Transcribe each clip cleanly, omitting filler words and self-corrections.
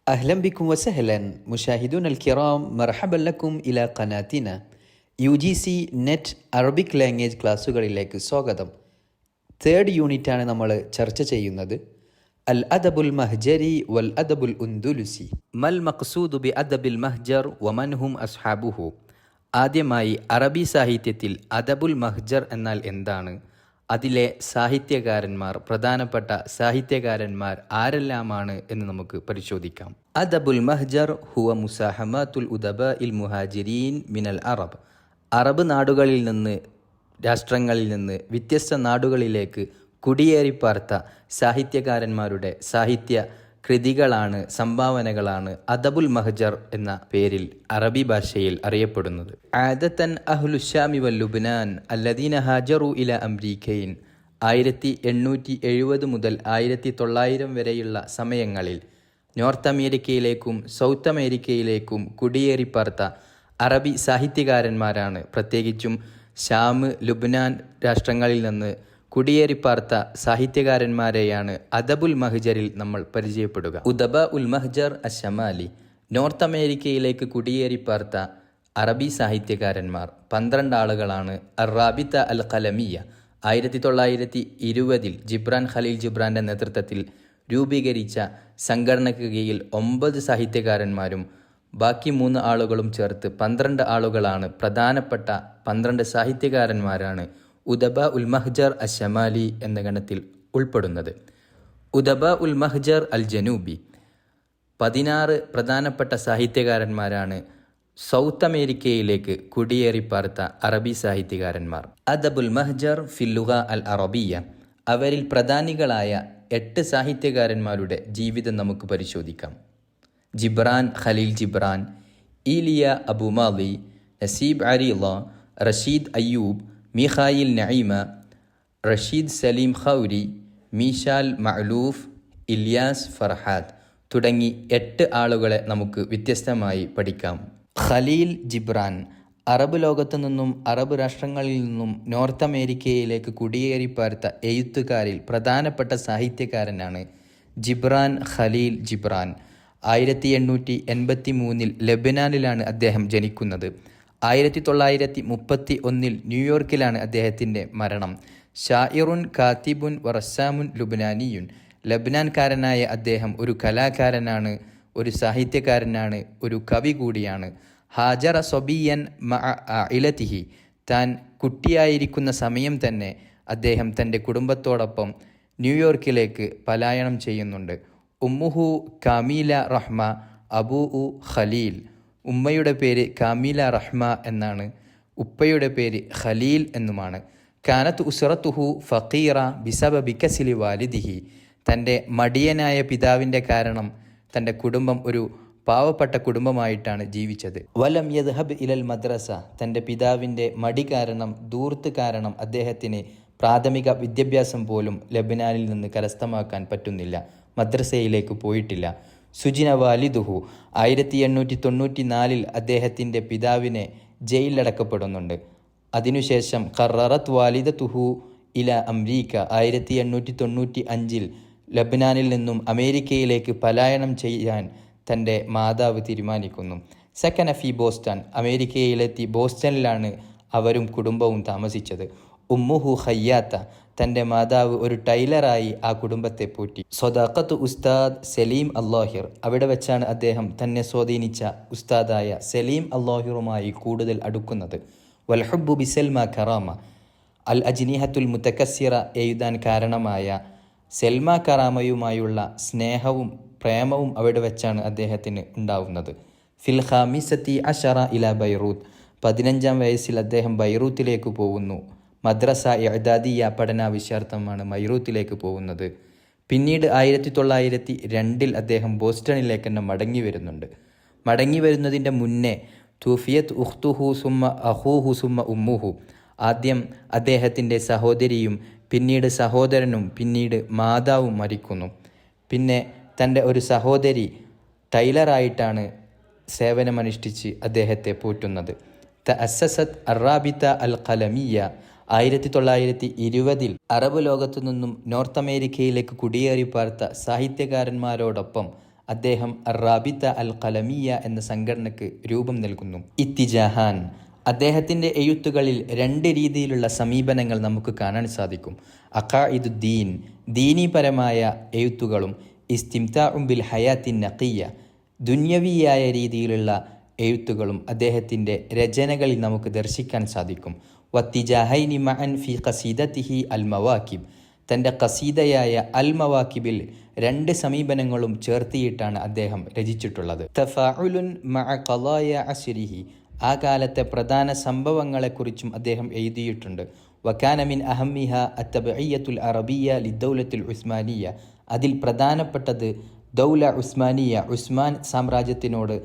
أهلا بكم وسهلا مشاهدونا الكرام، مرحبا لكم إلى قناتنا UGC net Arabic language ക്ലാസ്സുകളിലേക്ക് സ്വാഗതം. Third യൂണിറ്റാണ് നമ്മൾ ചർച്ച ചെയ്യുന്നത്. അൽ അദബുൽ മഹ്ജരി വൽ അദബുൽ ഉന്ദുലുസി. മൽ മഖ്സൂദു ബി അദബിൽ മഹ്ജർ വമൻ ഹും അസ്ഹാബുഹു. ആദ്യമായി അറബി സാഹിത്യത്തിൽ അദബുൽ മഹ്ജർ എന്നാൽ എന്താണ്, അതിലെ സാഹിത്യകാരന്മാർ, പ്രധാനപ്പെട്ട സാഹിത്യകാരന്മാർ ആരെല്ലാമാണ് എന്ന് നമുക്ക് പരിശോധിക്കാം. അദബുൽ മഹ്ജർ ഹുവ മുസാഹമാത്തുൽ ഉദബ ഇൽ മുഹാജിരീൻ മിനൽ അറബ്. അറബ് നാടുകളിൽ നിന്ന്, രാഷ്ട്രങ്ങളിൽ നിന്ന് വ്യത്യസ്ത നാടുകളിലേക്ക് കുടിയേറിപ്പാർത്ത സാഹിത്യകാരന്മാരുടെ സാഹിത്യ കൃതികളാണ്, സംഭാവനകളാണ് അദബുൽ മഹ്ജർ എന്ന പേരിൽ അറബി ഭാഷയിൽ അറിയപ്പെടുന്നത്. ആദത്തൻ അഹ്ലുശ്ശാമി വൽ ലുബ്നാൻ അല്ലദീന ഹാജറു ഇല അംരീക്കയിൻ. 1870 മുതൽ 1900 വരെയുള്ള സമയങ്ങളിൽ നോർത്ത് അമേരിക്കയിലേക്കും സൗത്ത് അമേരിക്കയിലേക്കും കുടിയേറിപ്പാർത്ത അറബി സാഹിത്യകാരന്മാരാണ്, പ്രത്യേകിച്ചും ഷാം, ലുബ്നാൻ രാഷ്ട്രങ്ങളിൽ നിന്ന് കുടിയേറിപ്പാർത്ത സാഹിത്യകാരന്മാരെയാണ് അദബുൽ മഹ്ജറിൽ നമ്മൾ പരിചയപ്പെടുക. ഉദബ ഉൽ മഹ്ജർ അശമാലി. നോർത്ത് അമേരിക്കയിലേക്ക് കുടിയേറിപ്പാർത്ത അറബി സാഹിത്യകാരന്മാർ 12 ആളുകളാണ്. അറാബിത്ത അൽ ഖലമിയ 1920 ജിബ്രാൻ ഖലീൽ ജിബ്രാന്റെ നേതൃത്വത്തിൽ രൂപീകരിച്ച സംഘടനയ്ക്ക് കീഴിൽ 9 സാഹിത്യകാരന്മാരും ബാക്കി 3 ആളുകളും ചേർത്ത് 12 ആളുകളാണ് പ്രധാനപ്പെട്ട 12 സാഹിത്യകാരന്മാരാണ് ഉദബ ഉൽ മഹ്ജർ അശമാലി എന്ന ഗണത്തിൽ ഉൾപ്പെടുന്നത്. ഉദബ ഉൽ മഹ്ജർ അൽ ജനൂബി 16 പ്രധാനപ്പെട്ട സാഹിത്യകാരന്മാരാണ് സൗത്ത് അമേരിക്കയിലേക്ക് കുടിയേറിപ്പാർത്ത അറബി സാഹിത്യകാരന്മാർ. അദബുൽ മഹ്ജർ ഫിൽ ലുഗ അൽ അറബിയ. അവരിൽ പ്രധാനികളായ 8 സാഹിത്യകാരന്മാരുടെ ജീവിതം നമുക്ക് പരിശോധിക്കാം. ജിബ്രാൻ ഖലീൽ ജിബ്രാൻ, ഈലിയ അബുമാലി, നസീബ് അരിള, റഷീദ് അയ്യൂബ്, മീഖായിൽ നഈമ, റഷീദ് സലീം ഖൗരി, മീശാൽ മഅലൂഫ്, ഇല്യാസ് ഫർഹാദ് തുടങ്ങി 8 ആളുകളെ നമുക്ക് വ്യത്യസ്തമായി പഠിക്കാം. ഖലീൽ ജിബ്രാൻ അറബ് ലോകത്തു നിന്നും, അറബ് രാഷ്ട്രങ്ങളിൽ നിന്നും നോർത്ത് അമേരിക്കയിലേക്ക് കുടിയേറിപ്പാർത്ത എഴുത്തുകാരിൽ പ്രധാനപ്പെട്ട സാഹിത്യകാരനാണ് ജിബ്രാൻ ഖലീൽ ജിബ്രാൻ. 1883 ലബനാനിലാണ് അദ്ദേഹം ജനിക്കുന്നത്. 1931 ന്യൂയോർക്കിലാണ് അദ്ദേഹത്തിൻ്റെ മരണം. ഷായിറുൻ കാത്തിബുൻ വറസാമുൻ ലുബ്നാനിയുൻ. ലബ്നാൻകാരനായ അദ്ദേഹം ഒരു കലാകാരനാണ്, ഒരു സാഹിത്യകാരനാണ്, ഒരു കവി കൂടിയാണ്. ഹാജറ സൊബിയൻ മഅഇലതിഹി. താൻ കുട്ടിയായിരിക്കുന്ന സമയം തന്നെ അദ്ദേഹം തൻ്റെ കുടുംബത്തോടൊപ്പം ന്യൂയോർക്കിലേക്ക് പലായനം ചെയ്യുന്നുണ്ട്. ഉമ്മുഹു കാമീല റഹ്മ അബൂഉ ഖലീൽ. ഉമ്മയുടെ പേര് കാമീല റഹ്മ എന്നാണ്, ഉപ്പയുടെ പേര് ഖലീൽ എന്നുമാണ്. കാനത്ത് ഉസ്റത്തുഹു ഫഖീറ ബിസബബി കസ്ലി വാലിദിഹി. തൻ്റെ മടിയനായ പിതാവിൻ്റെ കാരണം തൻ്റെ കുടുംബം ഒരു പാവപ്പെട്ട കുടുംബമായിട്ടാണ് ജീവിച്ചത്. വലം യദ്ഹബ് ഇലൽ മദ്രസ. തൻ്റെ പിതാവിൻ്റെ മടി കാരണം, ദൂർത്ത് കാരണം അദ്ദേഹത്തിന് പ്രാഥമിക വിദ്യാഭ്യാസം പോലും ലബനാനിൽ നിന്ന് കരസ്ഥമാക്കാൻ പറ്റുന്നില്ല, മദ്രസയിലേക്ക് പോയിട്ടില്ല. സുജിന വാലിദുഹു. 1894 അദ്ദേഹത്തിൻ്റെ പിതാവിനെ ജയിലിലടക്കപ്പെടുന്നുണ്ട്. അതിനുശേഷം ഖററത്ത് വാലിദതുഹു ഇല അംരീക്ക. 1895 ലബ്നാനിൽ നിന്നും അമേരിക്കയിലേക്ക് പലായനം ചെയ്യാൻ തൻ്റെ മാതാവ് തീരുമാനിക്കുന്നു. സെക്കൻഡ് ഫി ബോസ്റ്റൺ. അമേരിക്കയിലെത്തി ബോസ്റ്റണിലാണ് അവരും കുടുംബവും താമസിച്ചത്. ഉമ്മുഹു ഖയ്യാത്ത. തൻ്റെ മാതാവ് ഒരു ടൈലറായി ആ കുടുംബത്തെ പോറ്റി. സ്വദാഖത്ത് ഉസ്താദ് സലീം അല്ലാഹിർ. അവിടെ വെച്ചാണ് അദ്ദേഹം തന്നെ സ്വാധീനിച്ച ഉസ്താദായ സലീം അല്ലാഹിറുമായി കൂടുതൽ അടുക്കുന്നത്. വൽഹുബ്ബു ബിസൽമ കറാമ. അൽ അജ്നിഹത്തുൽ മുതകസ്സിറ എഴുതാൻ കാരണമായ സെൽമ കറാമയുമായുള്ള സ്നേഹവും പ്രേമവും അവിടെ വെച്ചാണ് അദ്ദേഹത്തിന് ഉണ്ടാവുന്നത്. ഫിൽ ഖാമിസത്തി അശറ ഇല ബൈറൂത്ത്. 15-ാം വയസ്സിൽ അദ്ദേഹം ബൈറൂത്തിലേക്ക് പോകുന്നു. മദ്രസ ഇഅ്ദാദിയ പഠനാവശ്യാർത്ഥമാണ് ബൈറൂത്തിലേക്ക് പോകുന്നത്. പിന്നീട് 1902 അദ്ദേഹം ബോസ്റ്റണിലേക്ക് തന്നെ മടങ്ങി വരുന്നുണ്ട്. മടങ്ങി വരുന്നതിൻ്റെ മുന്നേ തൂഫിയത്ത് ഉഖ്തുഹു സുമ്മ അഹൂഹു സുമ്മ ഉമ്മുഹു. ആദ്യം അദ്ദേഹത്തിൻ്റെ സഹോദരിയും പിന്നീട് സഹോദരനും പിന്നീട് മാതാവും മരിക്കുന്നു. പിന്നെ തൻ്റെ ഒരു സഹോദരി ടൈലറായിട്ടാണ് സേവനമനുഷ്ഠിച്ച് അദ്ദേഹത്തെ പോറ്റുന്നത്. തഅസ്സസത് അറാബിത്ത അൽ ഖലമിയ. 1920 അറബ് ലോകത്തു നിന്നും നോർത്ത് അമേരിക്കയിലേക്ക് കുടിയേറിപ്പാർത്ത സാഹിത്യകാരന്മാരോടൊപ്പം അദ്ദേഹം റാബിത്ത അൽ ഖലമിയ എന്ന സംഘടനയ്ക്ക് രൂപം നൽകുന്നു. ഇത്തിജാഹാൻ, അദ്ദേഹത്തിൻ്റെ എഴുത്തുകളിൽ 2 രീതിയിലുള്ള സമീപനങ്ങൾ നമുക്ക് കാണാൻ സാധിക്കും. അഖാഇദുദ്ദീൻ, ദീനീപരമായ എഴുത്തുകളും ഇസ്തിംതാഉം ബിൽ ഹയാത്തിൻ നഖിയ്യ, ദുന്യവിയായ രീതിയിലുള്ള എഴുത്തുകളും അദ്ദേഹത്തിൻ്റെ രചനകളിൽ നമുക്ക് ദർശിക്കാൻ സാധിക്കും. വത്തിജാഹൈനി മഅൻ ഫി ഖസീദത്തിഹി അൽ മവാക്കിബ്, തൻ്റെ ഖസീദയായ അൽ മവാക്കിബിൽ 2 സമീപനങ്ങളും ചേർത്തിയിട്ടാണ് അദ്ദേഹം രചിച്ചിട്ടുള്ളത്. തഫാഉലുൻ മഅ ഖളായ അസ്രിഹി, ആ കാലത്തെ പ്രധാന സംഭവങ്ങളെക്കുറിച്ചും അദ്ദേഹം എഴുതിയിട്ടുണ്ട്. വകാന മിൻ അഹമ്മിഹ അത്തബഇയ്യത്തുൽ അറബിയ്യ ലിദ്ദൗലത്തുൽ ഉസ്മാനിയ, അതിൽ പ്രധാനപ്പെട്ടത് ദൗല ഉസ്മാനിയ, ഉസ്മാൻ സാമ്രാജ്യത്തിനോട്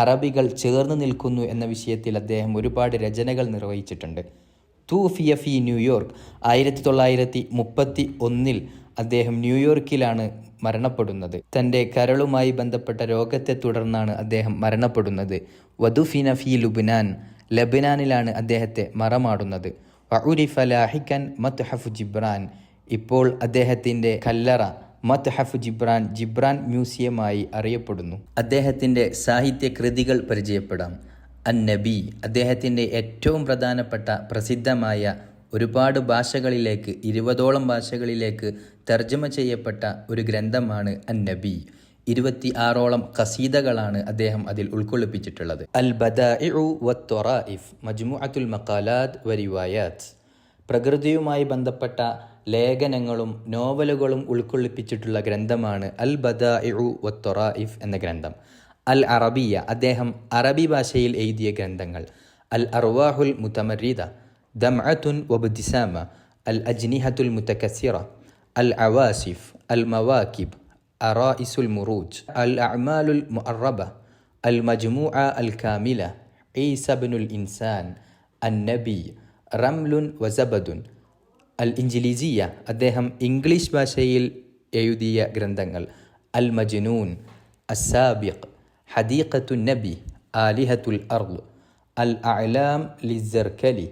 അറബികൾ ചേർന്ന് നിൽക്കുന്നു എന്ന വിഷയത്തിൽ അദ്ദേഹം ഒരുപാട് രചനകൾ നിർവഹിച്ചിട്ടുണ്ട്. തൂഫിയ ഫി ന്യൂയോർക്ക്, 1931 അദ്ദേഹം ന്യൂയോർക്കിലാണ് മരണപ്പെടുന്നത്. തൻ്റെ കരളുമായി ബന്ധപ്പെട്ട രോഗത്തെ തുടർന്നാണ് അദ്ദേഹം മരണപ്പെടുന്നത്. വദുഫിന ഫി ലുബ്നാൻ, ലബ്നാനിലാണ് അദ്ദേഹത്തെ മറമാടുന്നത്. വഉരിഫ ലാഹിക്കൻ മത്ഹഫ് ജിബ്രാൻ, ഇപ്പോൾ അദ്ദേഹത്തിൻ്റെ കല്ലറ മത്ഹഫ് ജിബ്രാൻ, ജിബ്രാൻ മ്യൂസിയമായി അറിയപ്പെടുന്നു. അദ്ദേഹത്തിൻ്റെ സാഹിത്യ കൃതികൾ പരിചയപ്പെടാം. അൻ നബി, അദ്ദേഹത്തിൻ്റെ ഏറ്റവും പ്രധാനപ്പെട്ട പ്രസിദ്ധമായ ഒരുപാട് ഭാഷകളിലേക്ക് 20ഓളം ഭാഷകളിലേക്ക് തർജ്ജമ ചെയ്യപ്പെട്ട ഒരു ഗ്രന്ഥമാണ് അൻ നബി. 26ഓളം ഖസീദകളാണ് അദ്ദേഹം അതിൽ ഉൾക്കൊള്ളിപ്പിച്ചിട്ടുള്ളത്. അൽ ബദാഇഉ വത്തൊറായിഫ്, മജ്മുഅത്തുൽ മഖാലാത്ത് വരിവായാത്ത്, പ്രകൃതിയുമായി ബന്ധപ്പെട്ട ലേഖനങ്ങളും നോവലുകളും ഉൾക്കൊള്ളിപ്പിച്ചിട്ടുള്ള ഗ്രന്ഥമാണ് അൽ ബദാഇഉ വത്തൊറായിഫ് എന്ന ഗ്രന്ഥം. അൽ അറബിയ, അദ്ദേഹം അറബി ഭാഷയിൽ എഴുതിയ ഗ്രന്ഥങ്ങൾ. അൽ അർവാഹുൽ മുതമരിദ, ദംഅത്തുൻ വബ്തിസാമ, അൽ അജ്നിഹത്തുൽ മുതകസ്സിറ, അൽ അവാസിഫ്, അൽ മവാക്കിബ്, അറായിസുൽ മുറൂജ്, അൽ അഅ്മാലുൽ മുഅറബ, അൽ മജ്മുഅ അൽ കാമില, ഈസ ഇബ്നുൽ ഇൻസാൻ, അൻ നബി, റംലുൻ വസബദുൻ. അൽ ഇൻജിലീസിയ, അദ്ദേഹം ഇംഗ്ലീഷ് ഭാഷയിൽ എഴുതിയ ഗ്രന്ഥങ്ങൾ. അൽ മജ്നൂൻ, അസ്സാബിഖ്, ഹദീഖത്തുൻ നബി, ആലിഹത്തുൽ അർള്, അൽ അഅ്ലാം ലിസ്സർക്കലി,